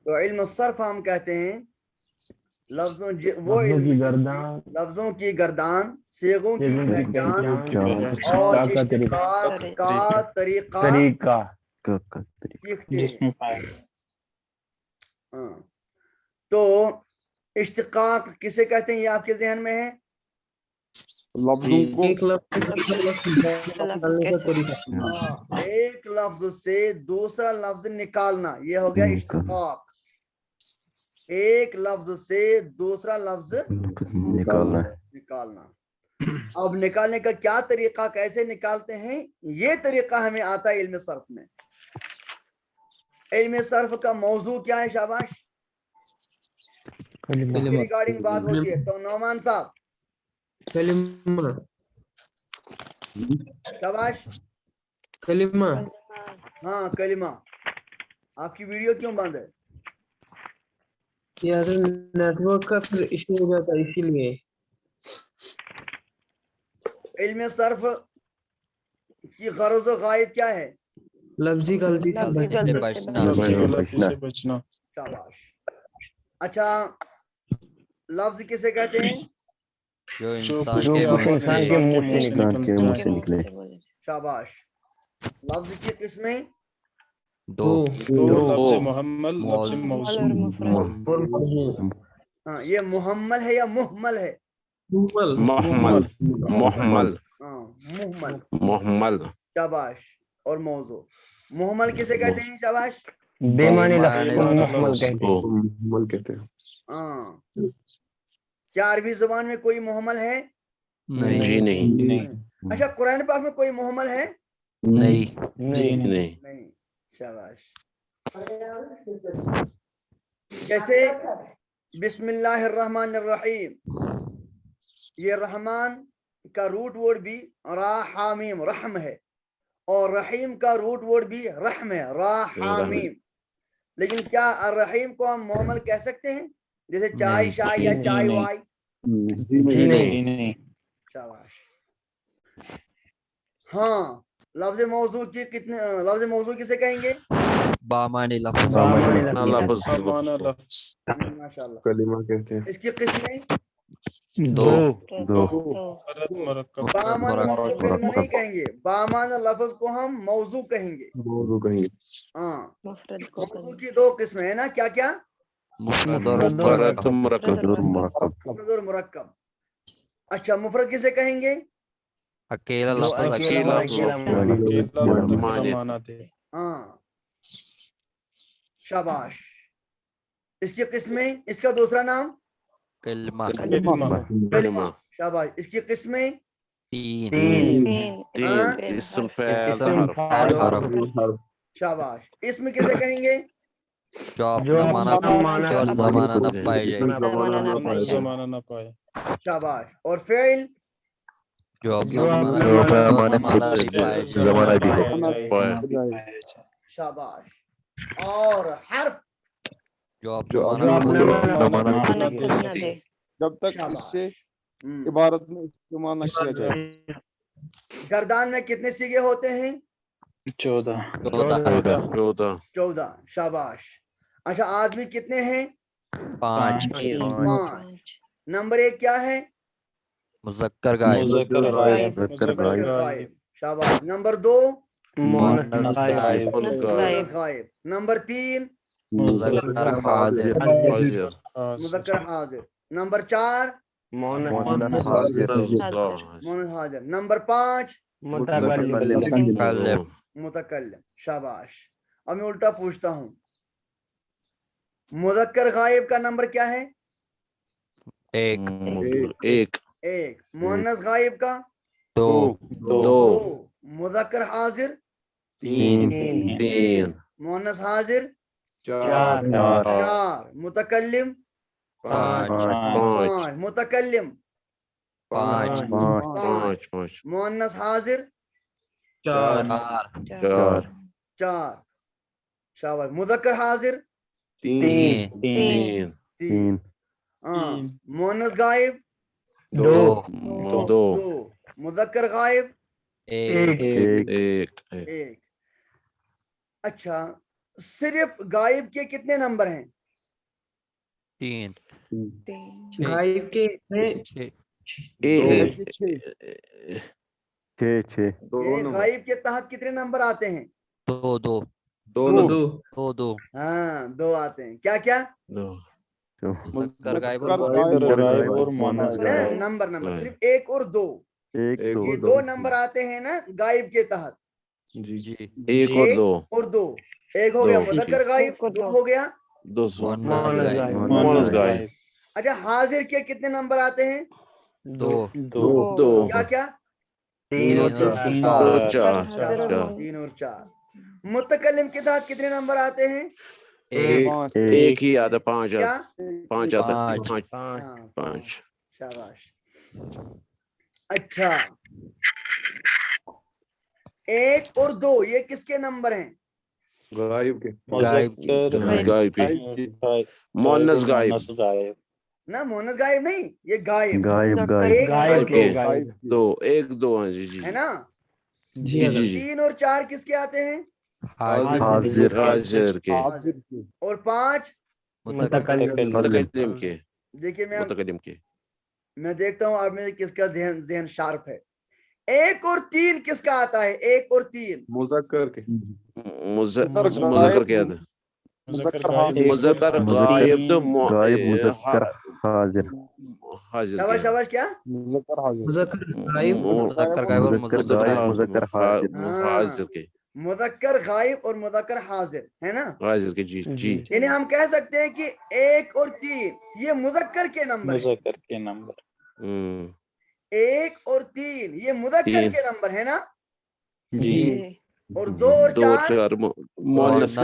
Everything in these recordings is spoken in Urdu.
تو علم صرف ہم کہتے ہیں لفظوں وہ لفظوں کی گردان، صیغوں کی پہچان اور اشتقاق کا طریقہ سیکھتے ہیں۔ ہاں، تو اشتقاق کسے کہتے ہیں یہ آپ کے ذہن میں ہے؟ ایک لفظ سے دوسرا لفظ نکالنا، یہ ہو گیا اشتقاق۔ ایک لفظ سے دوسرا لفظ نکالنا۔ اب نکالنے کا کیا طریقہ، کیسے نکالتے ہیں، یہ طریقہ ہمیں آتا ہے علم صرف میں۔ علم صرف کا موضوع کیا ہے؟ شاباش، ریگارڈنگ بات ہوتی ہے تو نعمان صاحب شاباش، کلمہ۔ ہاں کلمہ۔ آپ کی ویڈیو کیوں بند ہے؟ یار نیٹ ورک کا پھر ایشو ہو جاتا ہے اسی لیے۔ علم صرف کی غرض و غائب کیا ہے؟ لفظی غلطی سے بچنا۔ شاباش۔ اچھا، لفظ کسے کہتے ہیں؟ جو جو انسان کے منہ سے نکلے۔ شاباش۔ لفظ کی قسمیں دو۔ لفظ محمل، لفظ موصول۔ ہاں، یہ محمل ہے یا محمل ہے؟ محمل ہاں، محمل۔ محمل شاباش۔ اور موضوع محمل کسے کہتے ہیں؟ شاباش۔ بے معنی لفظ کو محمل کہتے ہیں۔ ہاں، کیا عربی زبان میں کوئی محمل ہے؟ جی نہیں۔ اچھا، قرآن پاک میں کوئی محمل ہے؟ نہیں۔ شاباش۔ جیسے بسم اللہ الرحمن الرحیم، یہ رحمان کا روٹ ورڈ بھی را حامیم رحم ہے، اور رحیم کا روٹ ورڈ بھی رحم ہے، را حامیم۔ لیکن کیا الرحیم کو ہم محمل کہہ سکتے ہیں جیسے چائے شائے یا چائے وائی؟ جی نہیں۔ شاباش۔ ہاں، لفظ موضوع کی کتنے لفظ موضوع کسے کہیں گے؟ بامانی لفظ ماشاء اللہ۔ کلمہ کہتے ہیں۔ اس کی قسمیں دو۔ بامان لفظ کو کلمہ نہیں کہیں گے، بامان لفظ کو ہم موضوع کہیں گے۔ ہاں، موضوع کی دو قسمیں ہیں نا، کیا کیا؟ مفرد اور مرکب۔ مفرد اور مرکب۔ اچھا، مفرد کسے کہیں گے؟ اکیلا جو لفظ اکیلا ہاں، شاباش۔ اس کی قسمیں، اس کا دوسرا نام کلمہ۔ کلمہ۔ شاباش۔ اس کی قسمیں تین اسم فعل حرف۔ شاباش۔ اسم کسے کہیں گے؟ جو اپنا معنی اور زمانہ نہ پائے جائے۔ زمانہ نہ پائے۔ شاباش۔ اور فعل جو اپنا معنی اور زمانہ بھی پائے جائے۔ شاباش۔ اور حرف جو اپنا معنی دے سکے جب تک اس سے عبارت میں استعمال نہ کیا جائے۔ گردان میں کتنے سیغے ہوتے ہیں؟ 14۔ شاباش۔ اچھا، آدمی کتنے ہیں؟ 5۔ 5۔ نمبر 1 کیا ہے؟ مذکر غائب۔ مذکر غائب۔ شاباش۔ نمبر 2 مؤنث غائب۔ غائب۔ نمبر 3 مذکر حاضر۔ مذکر حاضر۔ نمبر 4 مؤنث حاضر۔ نمبر 5 متکلم۔ متکلم۔ شاباش۔ اب میں الٹا پوچھتا ہوں، مذکر غائب کا نمبر کیا ہے؟ 1۔ مؤنث غائب کا 2۔ مذکر حاضر 3۔ مؤنث حاضر 4۔ متکلم 5 متکلم 5 مؤنث حاضر 4۔ شاباش۔ مذکر حاضر 3۔ مؤنث غائب 2۔ مذکر غائب 1۔ اچھا صرف غائب کے کتنے نمبر ہیں؟ 3 غائب کے ہیں یعنی غائب کے تحت کتنے نمبر آتے ہیں؟ 2 دو ہاں 2 آتے ہیں. کیا کیا؟ مذکر غائب اور نمبر صرف 1 اور 2. یہ 2 نمبر آتے ہیں نا غائب کے تحت. جی 1 اور 2 اور 2. ایک ہو گیا مذکر غائب, 2 ہو گیا مؤنث غائب. اچھا حاضر کے کتنے نمبر آتے ہیں؟ 2 کیا کیا؟ 3 اور 4 3 اور 4. متکلم کے ساتھ کتنے نمبر آتے ہیں؟ 1 ہی آتا 5 کیا؟ 5 آتا 5. شاباش. اچھا 1 اور 2 یہ کس کے نمبر ہیں؟ غائب کے غائب مؤنث غائب نہ مؤنث غائب نہیں, یہ غائب غائب کے 2 1 2 ہیں. جی ہے نا. جی حضرت. 3 اور 4 کس کے آتے ہیں؟ حاضر کے اور 5 متکلم کے دیکھیے متکلم کے. میں دیکھتا ہوں آپ میں کس کا ذہن شارپ ہے. 1 اور 3 کس کا آتا ہے؟ 1 اور 3 مذکر کے مذکر کے آتا مذکر غائب تو مذکر حاضر شاباش شاباش. کیا؟ مذکر غائب مذکر غائب اور مذکر حاضر کے مذکر غائب اور مذکر حاضر ہے نا. حاضر کے. جی یعنی ہم کہہ سکتے ہیں کہ 1 اور 3 یہ مذکر کے نمبر ہیں. 1 اور 3 یہ مذکر کے نمبر ہے نا. اور 2 اور 4 مؤنث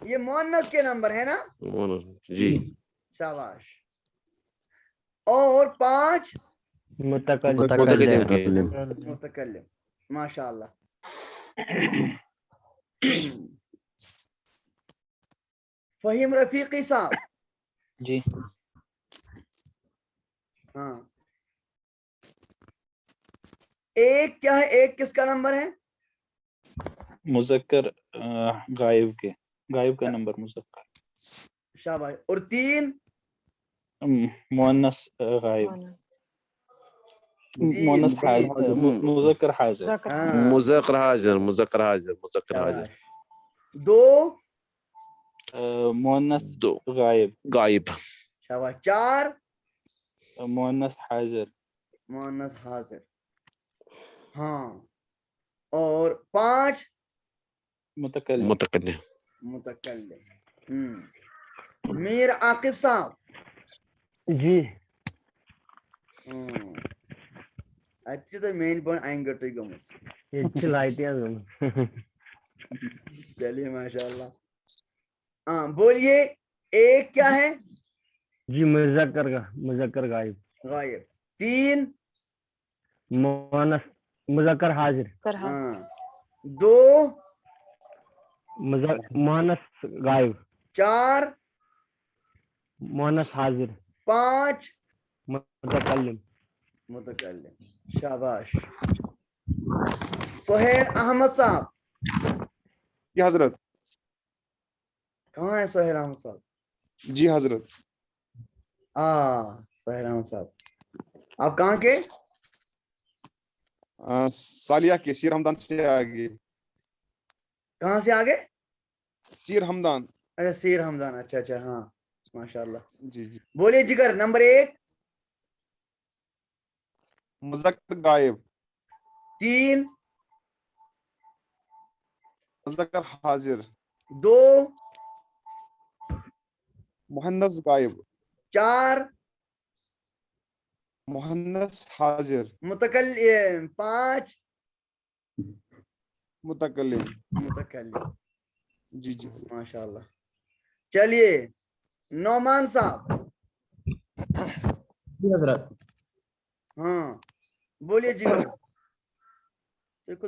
یہ مؤنث کے نمبر ہے نا. جی شاباش. اور 5 متکلم کے. متکلم. ماشاء اللہ. فہیم رفیقی صاحب. جی ہاں 1 کیا ہے؟ 1 کس کا نمبر ہے؟ مذکر غائب کے غائب کا نمبر مذکر. شاباش. اور 3 مؤنث غائب مؤنث حاضر مذکر حاضر مذکر حاضر مذکر حاضر مذکر حاضر. 2 مؤنث غائب غائب. شاباش. 4 مؤنث حاضر مؤنث حاضر. ہاں. اور 5 متکلم متکلم. میر عاقب صاحب. جی اچھی تو مین پوائنٹ آئیں گے تو یہ چلائتے ہیں. چلیے ماشاء اللہ. ہاں بولیے 1 کیا ہے؟ جی مذکر غائب. 3 مؤنث مذکر حاضر. 2 مؤنث غائب. 4 مؤنث حاضر. 5 متکلم. شاباش. سہیل احمد صاحب. جی حضرت. کہاں ہے سہیل احمد صاحب؟ جی حضرت. سہیل احمد صاحب آپ کہاں کے؟ سالیہ کے سیر ہمدان سے آگے. کہاں سے آگے؟ سیر ہمدان. اچھا سیر ہمدان. اچھا ہاں ماشاء اللہ. جی بولیے جگر. نمبر 1 مذکر غائب. 3 مذکر حاضر. 2 مؤنث غائب. 4 مؤنث حاضر. متکلم. 5 متکلم. جی ماشاء اللہ. چلیے نعمان صاحب. جی حضرت. ہاں بولیے جگر.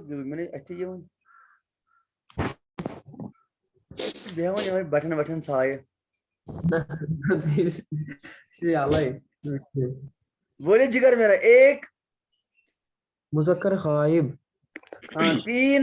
میں نے اچھی یہ بٹن سائے. بولیے جگر میرا. 1 مذکر غائب. 3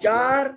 4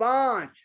5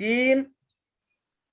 3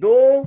2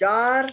4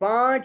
5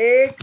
1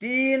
3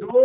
2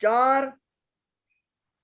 4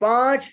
5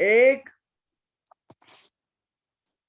1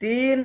3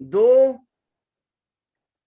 2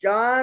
4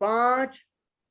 5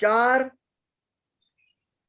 4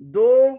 2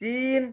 3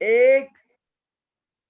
1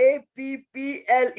APPLE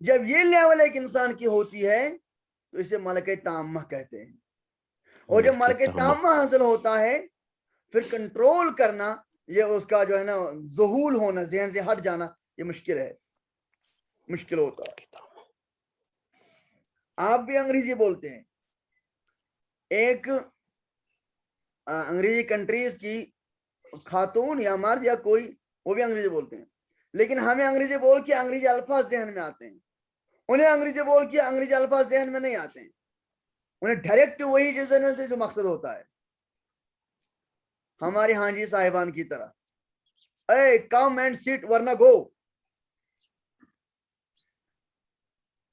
جب یہ لیول ایک انسان کی ہوتی ہے تو اسے ملکہ تامہ کہتے ہیں. اور جب ملکہ تامہ حاصل ہوتا ہے پھر کنٹرول کرنا، یہ اس کا جو ہے نا ذہول ہونا، ذہن سے ہٹ جانا، یہ مشکل ہے، مشکل ہوتا ہے. آپ بھی انگریزی بولتے ہیں، ایک انگریزی کنٹریز کی خاتون یا مرد یا کوئی، وہ بھی انگریزی بولتے ہیں، لیکن ہمیں انگریزی بول کے انگریزی الفاظ ذہن میں آتے ہیں، انہیں انگریزی بول کے انگریزی الفاظ ذہن میں نہیں آتے ہیں، انہیں ڈائریکٹ وہی چیز جو مقصد ہوتا ہے. ہماری ہاں جی صاحبان کی طرح، اے کم اینڈ سیٹ ورنہ گو.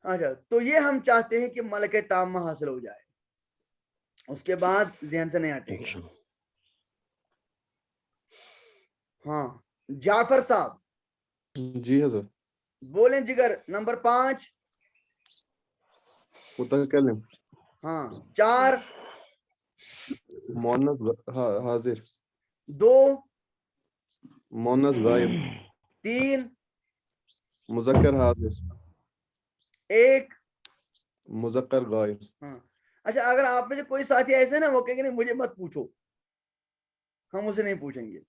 اچھا، تو یہ ہم چاہتے ہیں کہ ملکہ تامہ حاصل ہو جائے، اس کے بعد ذہن سے نہیں ہٹے گا. ہاں جعفر صاحب جی حضرت. بولیں جگر. نمبر 5. متکلم. ہاں 4. مؤنث حاضر. 2. مؤنث غائب. 3. مذکر حاضر. 1. مذکر غائب. ہاں. اچھا، اگر آپ میں سے کوئی ساتھی ایسے نا وہ کہیں گے نہیں مجھے مت پوچھو، ہم اسے نہیں پوچھیں گے.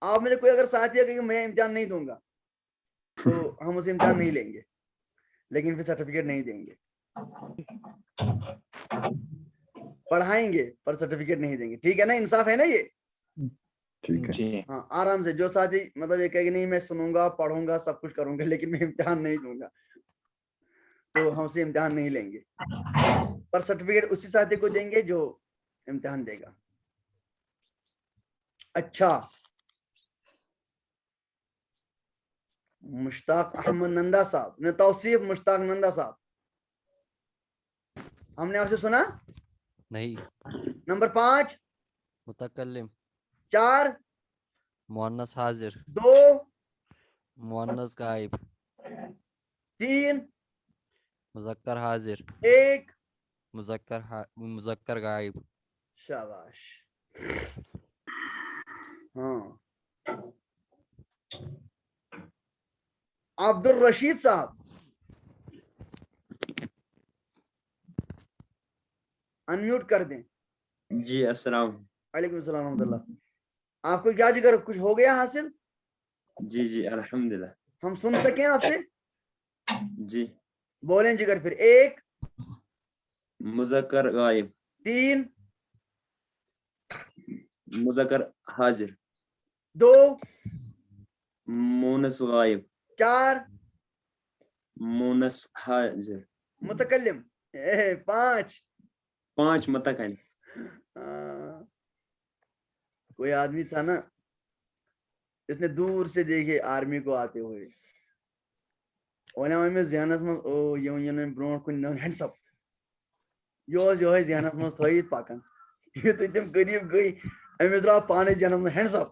آپ میں سے کوئی اگر ساتھی ہے کہ میں امتحان نہیں دوں گا تو ہم اسے امتحان نہیں لیں گے، لیکن پھر سرٹیفکیٹ نہیں دیں گے. پڑھائیں گے پر سرٹیفکیٹ نہیں دیں گے. ٹھیک ہے نا، انصاف ہے نا یہ؟ ٹھیک ہے. جی ہاں آرام سے. جو ساتھی مطلب یہ کہے کہ نہیں میں سنوں گا، پڑھوں گا، سب کچھ کروں گا، لیکن میں امتحان نہیں دوں گا، تو ہم سے امتحان نہیں لیں گے. پر سرٹیفکیٹ اسی ساتھی کو دیں گے جو امتحان دے گا. اچھا، مشتاق احمد نندا صاحب نے توصیف. مشتاق نندا صاحب ہم نے آپ سے سنا. نہیں. نمبر 5. متکلم. 4. مؤنث حاضر. 2. مؤنث غائب. 3. مذکر حاضر. 1. مذکر غائب. شاباش. ہاں عبد الرشید صاحب انمیوٹ کر دیں. جی السلام. وعلیکم السلام ورحمۃ اللہ. آپ کو کیا جگر کچھ ہو گیا حاصل؟ جی جی الحمدللہ. ہم سن سکیں آپ سے؟ جی بولیں جگر پھر. 1. مذکر غائب. 3. مذکر حاضر. 2. مونس غائب. 4. مونس حاضر. متکلم. 5. 5 متکلم. کوئی آدمی تھا نا، اس نے دور سے دیکھے آرمی کو آتے ہوئے، میں ذہنس من او یہ برو کن ہینڈس اپ یہ جو ہے ذہنس من تھیت پکان، یوتھے تم قریب گئی امس درا پانے ذہنس من ہینڈس اپ،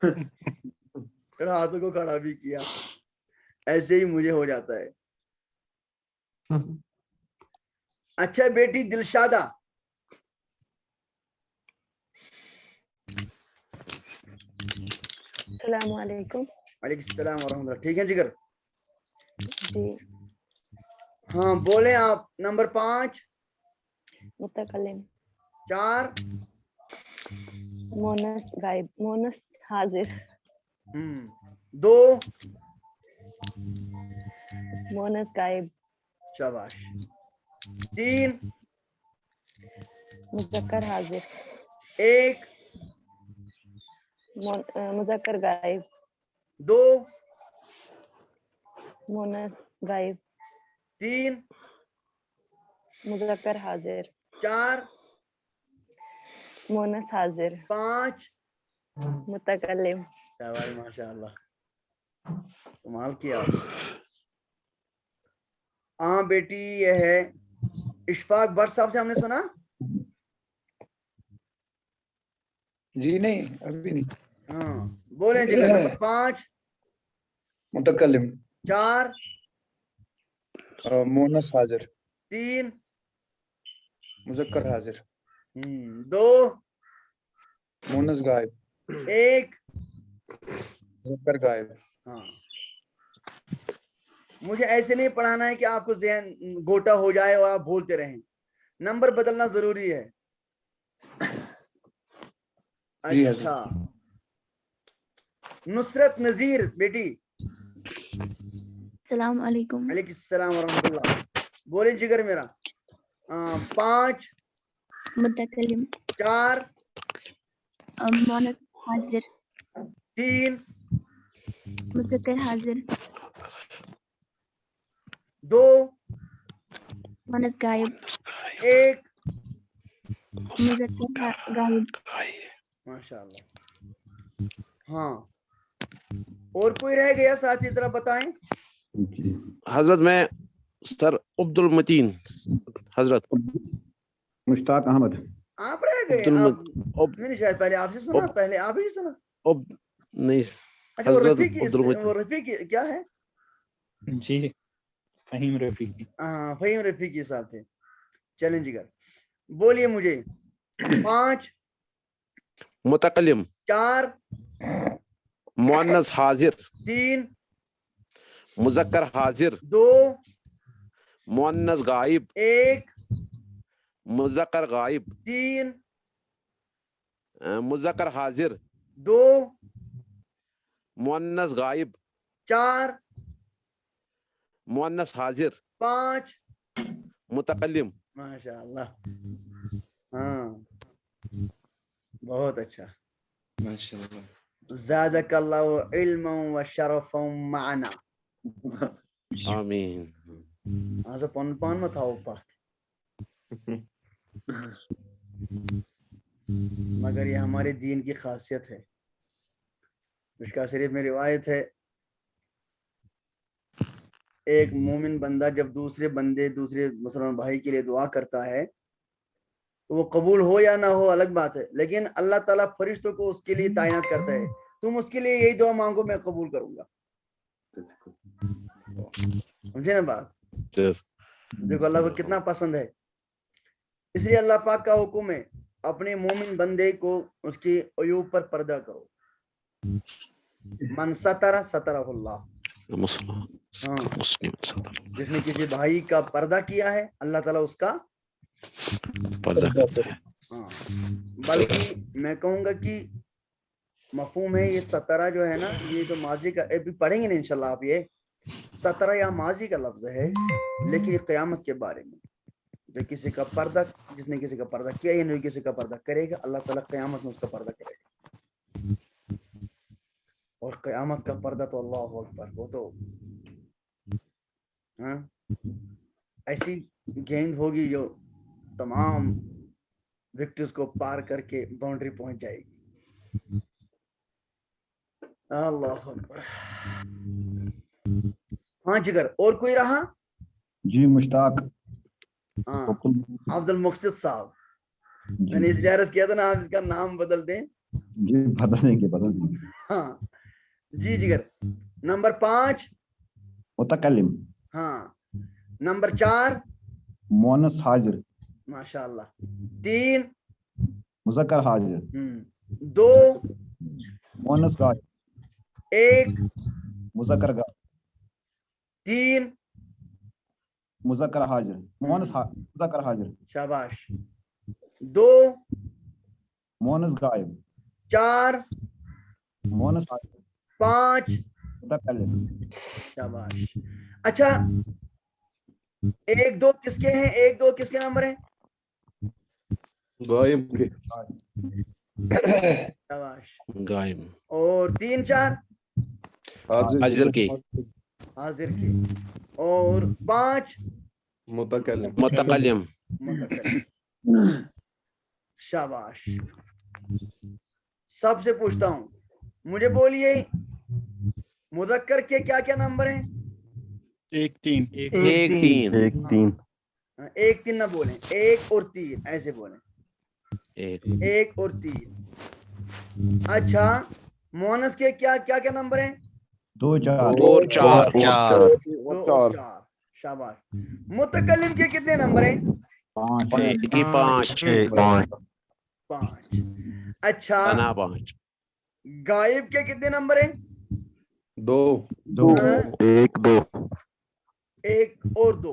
پھر ہاتھوں کو کھڑا بھی کیا. ایسے ہی مجھے ہو جاتا ہے. اچھا بیٹی دلشادہ. السلام علیکم. وعلیکم السلام ورحمۃ اللہ. ٹھیک ہے جگر؟ جی. ہاں بولیں آپ. نمبر 5. متکلم. 4. مونس غائب. مونس حاضر. 2. مونس غائب. شاباش. 3. مذکر حاضر. 1. مذکر غائب. 2. مونس غائب. 3. مذکر حاضر. 4. مونس حاضر. 5. متکلم. ماشاء اللہ کمال کیا. ہاں بیٹی یہ ہے اشفاق بٹ صاحب سے ہم نے سنا. جی نہیں ابھی نہیں. ہاں بولیں جی. نمبر 5. متکلم. 4. مونس حاضر. 3. مذکر حاضر. 2. مونس غائب. 1. مذکر غائب. ہاں مجھے ایسے نہیں پڑھانا ہے کہ آپ کو ذہن گوٹا ہو جائے اور آپ بولتے رہیں. نمبر بدلنا ضروری ہے. اچھا نصرت نذیر بیٹی. السلام علیکم. علیکم السلام ورحمۃ اللہ. بولیں جگر میرا. 5 متکلم. 4 مؤنث حاضر. 3 مذکر حاضر. 2 مؤنث غائب. 1 مذکر غائب. ماشاء اللہ. ہاں اور کوئی رہ گیا ساتھی ذرا بتائیں. حضرت میں سر عبد المتین. حضرت مشتاق احمد. آپ رہ گئے. میں نے شاید پہلے آپ سے سنا. پہلے آپ ہی سنا. نہیں اچھا وہ حضرت رفیق کیا ہے؟ جی فہیم رفیقی. ہاں فہیم رفیقی صاحب تھے. چلیں جگر بولیے مجھے. 5 متکلم. 4 مؤنث حاضر. 3 مذکر حاضر. 2 مؤنث غائب. 1 مذکر غائب. 3 مذکر حاضر. 2 مؤنث غائب. 4 مؤنث حاضر. 5 متکلم. ماشاء اللہ. ہاں بہت اچھا. ماشاء اللہ. زادک اللہ علما و شرفا معنا. آمین. آج پن پان میں تھا پات مگر یہ ہمارے دین کی خاصیت ہے. مشکا شریف میں روایت ہے ایک مومن بندہ جب دوسرے مسلمان بھائی کے لیے دعا کرتا ہے تو وہ قبول ہو یا نہ ہو الگ بات ہے, لیکن اللہ تعالیٰ فرشتوں کو اس کے لیے تعینات کرتا ہے. تم اس کے لیے یہی دعا مانگو میں قبول کروں گا. سمجھے نا بات. دیکھو اللہ کو کتنا پسند ہے. اس لیے اللہ پاک کا حکم ہے اپنے مومن بندے کو اس کی عیوب پر پردہ کرو. من ستر سترہ اللہ. جس نے کسی بھائی کا پردہ کیا ہے اللہ تعالیٰ اس کا پردہ کرتا ہے. بلکہ میں کہوں گا کہ مفہوم ہے یہ سترہ جو ہے نا, یہ تو ماضی کا پڑھیں گے نا انشاءاللہ آپ. یہ سترہ یا ماضی کا لفظ ہے, لیکن قیامت کے بارے میں جو کسی کا پردہ, جس نے کسی کا پردہ کیا یا نہیں کسی کا پردہ کرے گا, اللہ تعالیٰ قیامت میں اس کا پردہ کرے گا. اور قیامت کا پردہ تو اللہ اکبر, وہ تو ایسی گیند ہوگی جو تمام وکٹرز کو پار کر کے باؤنڈری پہنچ جائے گی. اللہ اکبر. ہاں جگر اور کوئی رہا؟ جی مشتاق. ہاں عبد المقصد صاحب. میں نے اس لیے عرض کیا تھا نا آپ اس کا نام بدل دیں. جی بدل دیں گے. ہاں جی جگر. نمبر 5 متکلم. ہاں. نمبر 4 مؤنث حاضر. ماشاء اللہ. 3 مذکر حاضر. 2 مؤنث غائب. 1 مذکر غائب. 3 مذکر حاضر. مؤنث مذکر حاضر. شاباش. 2 مؤنث غائب. 4 مؤنث حاضر. 5 متکلم. شاباش. اچھا 1 2 کس کے ہیں؟ 1 2 کس کے نمبر ہیں؟ غائب کے. شاباش. غائب. اور 3 4 حاضر کی. حاضر کی. اور 5 متکلم. متکلم. شاباش. سب سے پوچھتا ہوں, مجھے بولیے مذکر کے کیا کیا نمبر ہیں؟ 1 3 1 3 1 3 1 3 نہ بولیں, 1 اور 3 ایسے بولیں. 1 اور 3. اچھا مؤنث کے کیا کیا نمبر ہیں؟ 2 4 2 4 4. شاباش. متکلم کے کتنے نمبر ہیں؟ 5 5. اچھا 5. غائب کے کتنے نمبر ہیں؟ 2 1 2 ایک اور دو.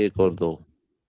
ایک اور دو.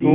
2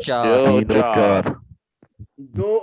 4. 2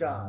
4.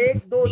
1 2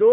2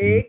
1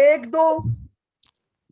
1 2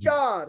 4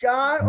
4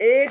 1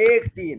1 3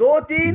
2 3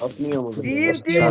3 3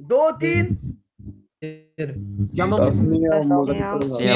2 3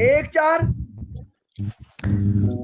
1 4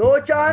2 4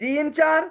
3 4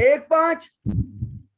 1 5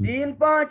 3 5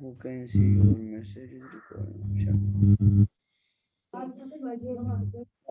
Who can see your messages recording?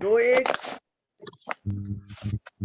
2 1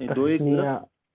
2 1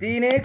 3 1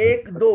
1 2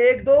1 2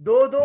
2 2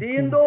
3 2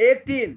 1 3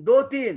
2 3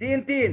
3 3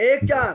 1 4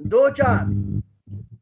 2 4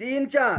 3 4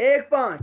1 5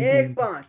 1 5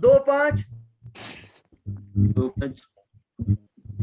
2 5 2 5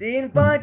3 5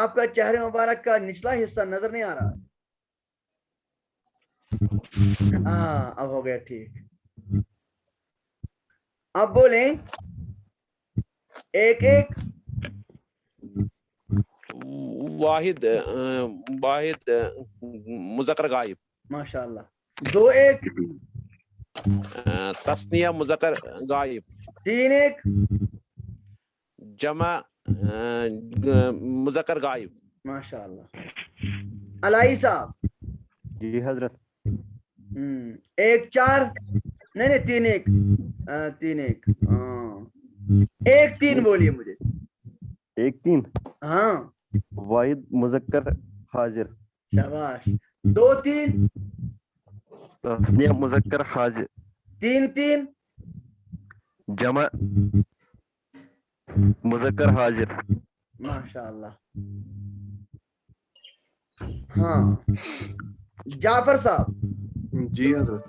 آپ کا چہرے مبارک کا نچلا حصہ نظر نہیں آ رہا. ہاں اب ہو گیا ٹھیک. اب بولیں ایک ایک. واحد واحد مذکر غائب. ماشاء اللہ. دو ایک. تسنیہ مذکر غائب. تین ایک. جمع مذکر غائب. ماشاء اللہ. علائی صاحب. جی حضرت. ایک چار. نہیں تین ایک. تین ایک. ایک تین بولیے مجھے. ایک تین. ہاں. واحد مذکر حاضر. شاباش. دو تین. تسنیہ مذکر حاضر. تین تین. جمع مذکر حاضر. ماشاء اللہ. ہاں جعفر صاحب. جی حضرت.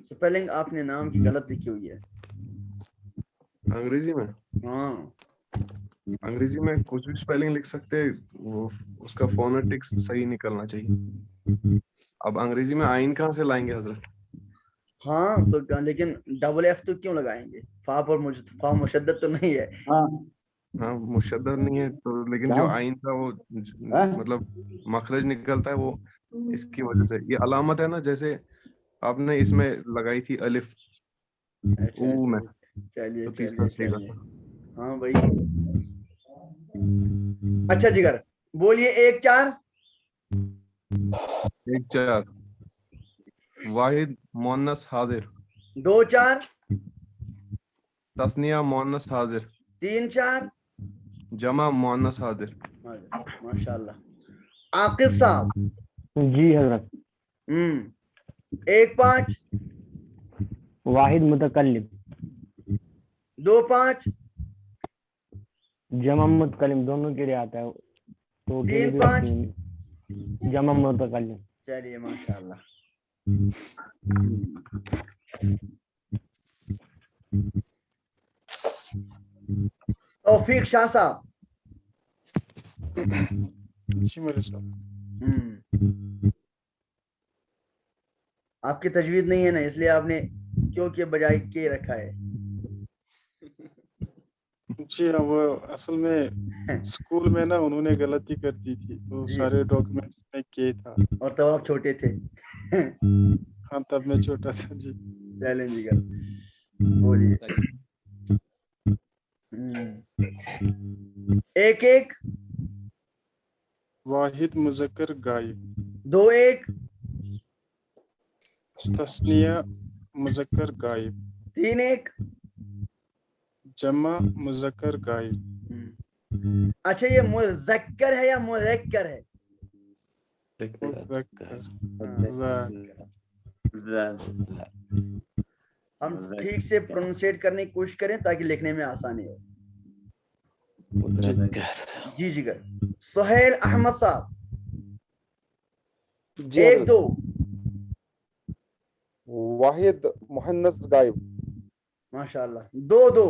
سپیلنگ آپ نے نام کی غلط لکھی ہوئی ہے انگریزی میں. ہاں انگریزی میں کچھ بھی اسپیلنگ لکھ سکتے ہیں, وہ اس کا فونیٹکس صحیح نکلنا چاہیے. اب انگریزی میں آئین کہاں سے لائیں گے حضرت؟ ہاں تو لیکن ڈبل ایف تو کیوں لگائیں گے؟ فا پر فا مشدد تو نہیں ہے. ہاں مشدد نہیں ہے تو, لیکن جو آئین کا وہ مطلب مخرج نکلتا ہے وہ اس کی وجہ سے. یہ علامت ہے نا, جیسے آپ نے اس میں لگائی تھی الف او میں. چلیے تیسرا سیگا. ہاں بھائی. اچھا جگر بولیے ایک چار. ایک چار. واحد مؤنث حاضر. دو چار. تسنیہ مؤنث حاضر. تین چار. جمع مؤنث حاضر. ماشاء اللہ. عاقب صاحب. جی حضرت. ایک پانچ. واحد متکلم. دو پانچ. جمع متکلم دونوں کے لیے آتا ہے تو تین پانچ. جمع متکلم. چلیے ماشاء اللہ. توفیق شاہ صاحب. جی میرے صاحب. آپ کی تجوید نہیں ہے نا, اس لیے آپ نے کیوں کے بجائے کے رکھا ہے. جی ہاں, وہ اصل میں اسکول میں نا انہوں نے غلطی کر دی تھی تو سارے ڈاکومنٹس میں کے تھا. اور تب آپ چھوٹے تھے. ہاں تب میں چھوٹا تھا. جی چیلنج کر بولیے. ایک ایک. واحد مذکر غائب. دو ایک. تسنیہ مذکر غائب. تین ایک. جمع مذکر غائب. اچھا یہ مذکر ہے یا مذکر ہے؟ ہم ٹھیک سے پروننسیٹ کرنے کی کوشش کریں تاکہ لکھنے میں آسانی ہو. جی جگر. سہیل احمد صاحب. ایک دو. واحد مؤنث غائب. ماشاء اللہ. دو دو.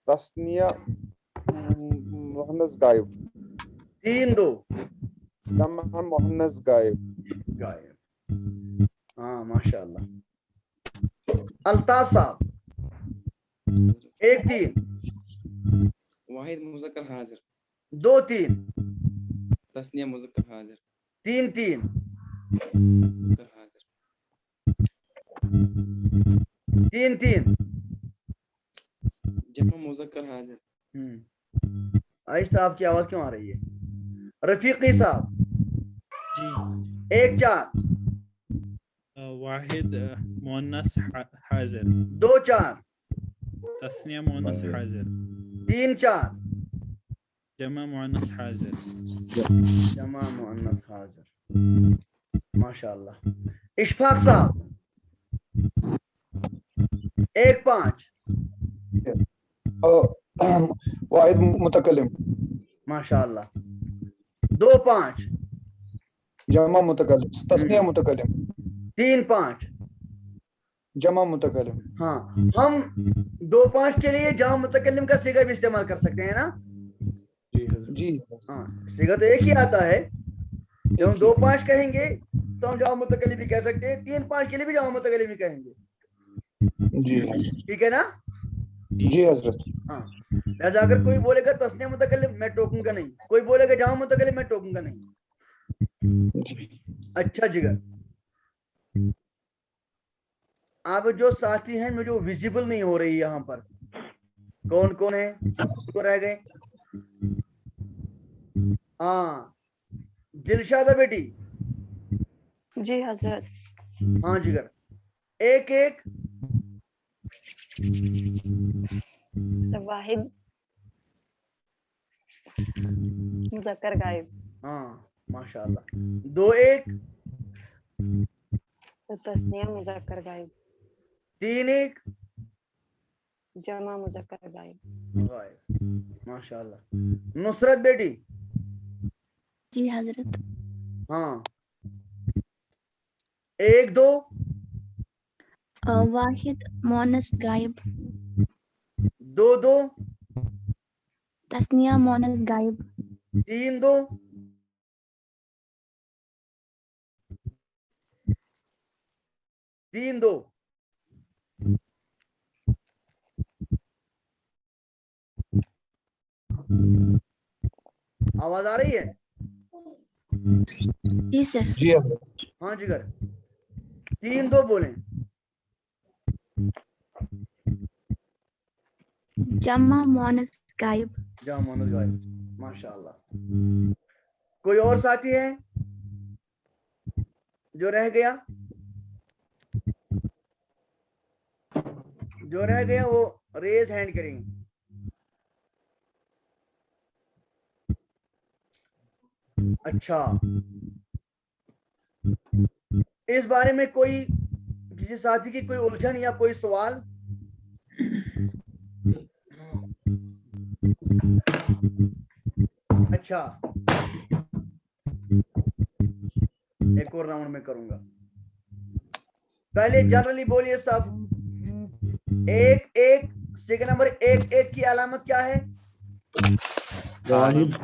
تسنیہ مؤنث غائب. تین دو. جمع مؤنث غائب. غائب. ہاں ماشاء اللہ. الطاف صاحب. ایک تین. واحد مذکر حاضر. دو تین. تسنیہ مذکر حاضر. تین تین. مذکر حاضر. تین تین. جمع مذکر حاضر. آہستہ آپ کی آواز کیوں آ رہی ہے؟ رفیقی صاحب. جی. ایک چار. واحد مؤنث حاضر. دو چار. تسنیہ مؤنث حاضر. تین چار. جمع مؤنث حاضر. جمع مؤنث حاضر. ماشاء اللہ. اشفاق صاحب. ایک پانچ. واحد متکلم. ماشاء اللہ. دو پانچ. جمع متکلم. تسنیہ متکلم. تین پانچ. جمع متکلم. ہاں ہم دو پانچ کے لیے جمع متکلم کا صیغہ بھی استعمال کر سکتے ہیں نا؟ جی ہاں صیغہ تو ایک ہی آتا ہے. جب ہم دو پانچ کہیں گے تو ہم جمع متکلم بھی کہہ سکتے ہیں, تین پانچ کے لیے بھی جمع متکلم بھی کہیں گے. جی ٹھیک ہے نا؟ جی حضرت. ہاں لہذا اگر کوئی بولے گا تسنیہ متکلم میں ٹوکوں گا نہیں, کوئی بولے گا جمع متکلم میں ٹوکوں گا نہیں. اچھا جگر, اب جو ساتھی ہیں مجھے ویزیبل نہیں ہو رہی یہاں پر, کون کون ہے کو رہ گئے؟ ہاں دلشادہ بیٹی. جی حضرت. ہاں جگر, ایک ایک واحد مذکر غائب. ہاں ماشاء اللہ. دو ایک تسنیہ مذکر غائب. تین ایک جمع مذکر غائب. ماشاء اللہ. نصرت بیٹی. جی حضرت. ہاں ایک دو واحد مونس غائب. دو دو تسنیہ مونس غائب. تین دو تین دو آواز آ رہی ہے؟ جی سر. جی حضرت. ہاں جگر, تین دو بولیں. جمع مونس غائب. جمع مونس غائب. ماشاء اللہ. کوئی اور ساتھی ہے جو رہ گیا؟ جو رہ گیا وہ ریز ہینڈ کریں گے. اچھا, اس بارے میں کوئی کسی ساتھی کی کوئی الجھن یا کوئی سوال؟ اچھا ایک اور راؤنڈ میں کروں گا. پہلے جنرلی بولیے سب. ایک ایک صیغہ نمبر ایک ایک کی علامت کیا ہے؟ علامت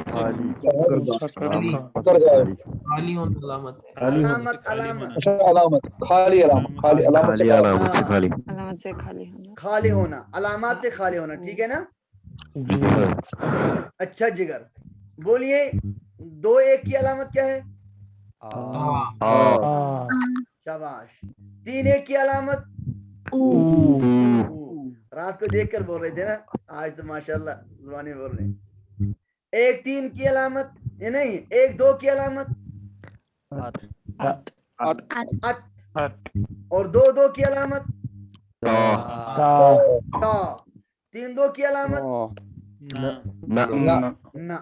علامت علامت خالی علامت خالی علامت سے علامت سے خالی. علامت سے خالی ہونا. خالی ہونا, علامات سے خالی ہونا. ٹھیک ہے نا؟ اچھا جگر, بولیے دو ایک کی علامت کیا ہے؟ شاباش. تین ایک کی علامت رات کو دیکھ کر بول رہے تھے نا, آج تو ماشاءاللہ زبانی بول رہے ہیں. ایک تین کی علامت یہ نہیں, ایک دو کی علامت ات, اور دو دو کی علامت تا, تین دو کی علامت نہ.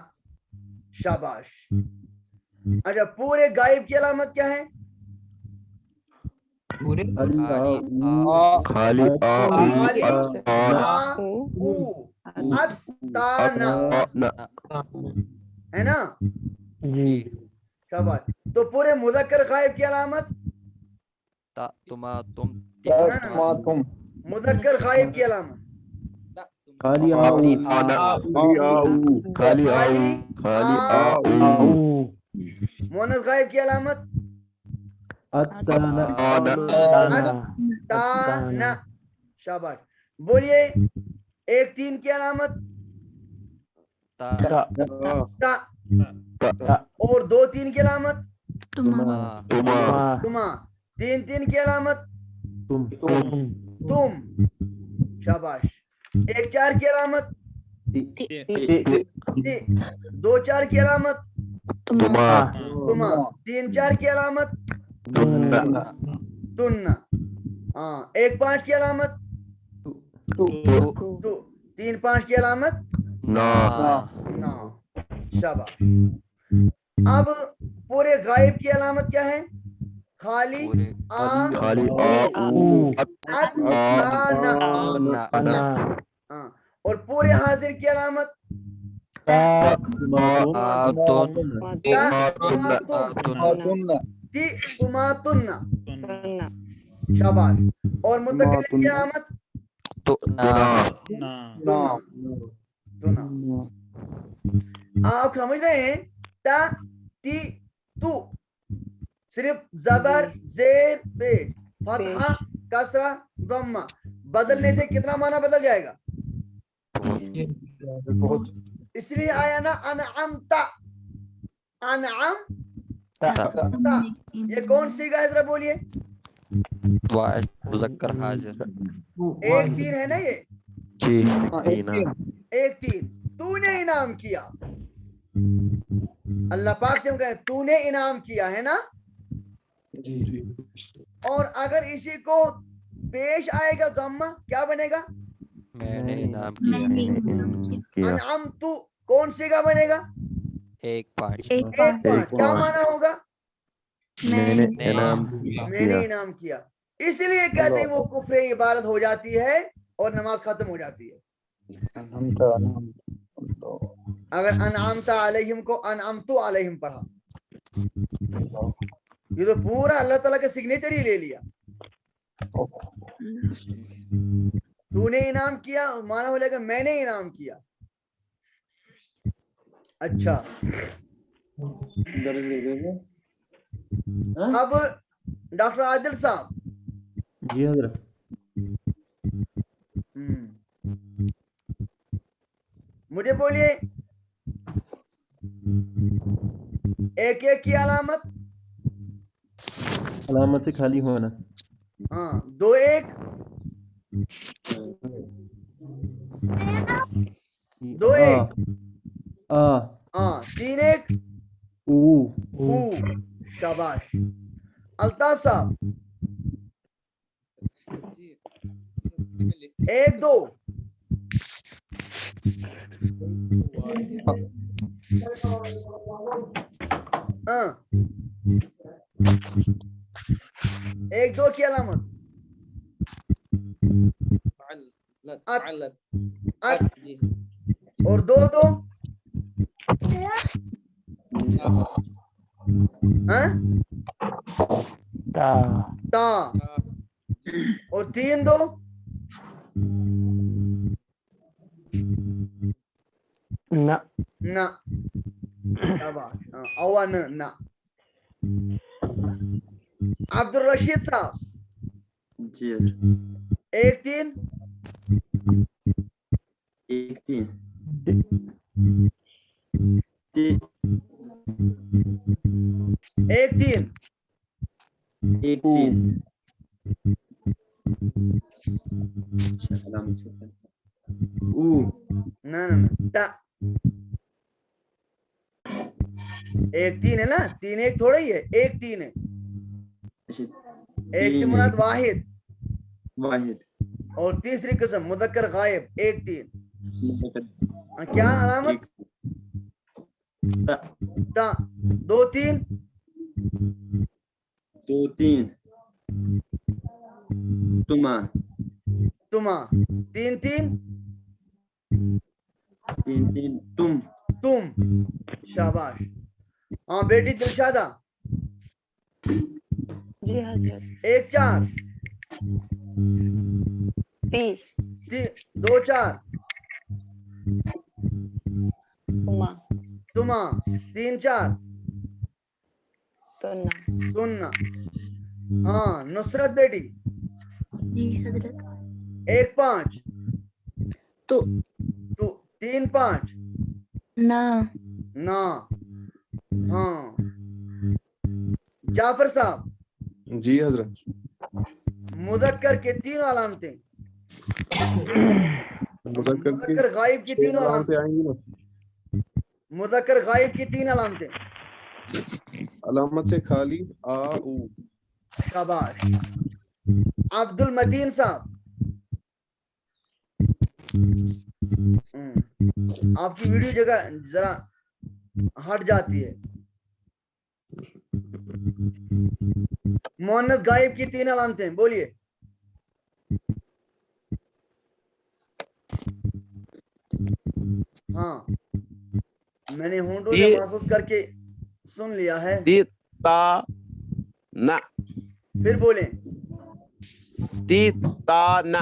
شاباش. اچھا پورے غائب کی علامت کیا ہے؟ پورے خالی ہے نا؟ جی. شاباش. تو پورے مذکر غائب کی علامت تم. مذکر غائب کی علامت خالی مونس غائب کی علامت تانا. شاباش. بولیے ایک تین کی علامت تا, اور دو تین کی علامت تما, تین تین کی علامت تم. شاباش. ایک چار کی علامت دو چار کی علامت تما, تین چار کی علامت تن. ہاں ایک پانچ کی علامت تو, تین پانچ کی علامت نا. شاباش. اب پورے غائب کی علامت کیا ہے؟ خالی اور پورے حاضر کی علامت تماتن. شاباش. اور متکلم کی علامت آپ سمجھ رہے ہیں؟ تا تی تو صرف زبر زیر پیش فتحہ کسرہ ضمہ بدلنے سے کتنا معنی بدل جائے گا؟ اس لیے آیا نا انعمتا انعمتا یہ کون سی گا حضرت بولیے؟ واحد مذکر حاضر ایک تین ہے نا یہ جی ایک تین تو نے انعام کیا اللہ پاک سے ہم کہیں تو نے انعام کیا ہے نا اور اگر اسی کو پیش آئے گا ضمہ کیا بنے گا؟ میں نے انعام کیا انعمتو کون سی کا بنے گا؟ 1-5 کیا معنی ہوگا؟ میں نے انعام کیا اس لیے کہتے ہیں وہ کفر عبادت ہو جاتی ہے اور نماز ختم ہو جاتی ہے اگر انعمت علیہم کو انعمتو علیہم پڑھا یہ تو پورا اللہ تعالیٰ کا سگنیچر ہی لے لیا تو نے انعام کیا معنی ہو لے گا میں نے انعام کیا اچھا اب ڈاکٹر عادل صاحب جی حضرت مجھے بولیے ایک ایک کی علامت علامت سے خالی ہونا ہاں 2-1 2-1 3-1 شاباش الطاف صاحب 1-2 1-2 کی علامت اور 2-2 تا اور 3-2 نہ نہ عبد الرشید صاحب جی 1-3 1-3 ہے نا 3-1 تھوڑا ہی ہے 1-3 ہے ایک سے مراد واحد اور تیسری قسم مذکر غائب 1-3 کیا علامت تا 2-3 تما 3-3 تم شاباش ہاں بیٹی دلشادہ جی حضرت 1-4 30 2-4 تما 3-4 تنہ ہاں نصرت بیٹی جی حضرت 1-5 تو 3-5 نا ہاں جعفر صاحب جی حضرت مذکر کے 3 علامتیں مذکر غائب کی 3 علامتیں آئیں گی نا مذکر غائب کی 3 علامتیں علامت سے خالی او شاباش عبد المتین صاحب آپ کی ویڈیو جگہ ذرا ہٹ جاتی ہے مؤنث غائب کی 3 علامتیں بولیے ہاں میں نے ہونٹوں سے محسوس کر کے سن لیا ہے تا نہ پھر بولیں تی تا نہ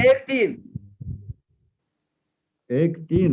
1-3। 1-3।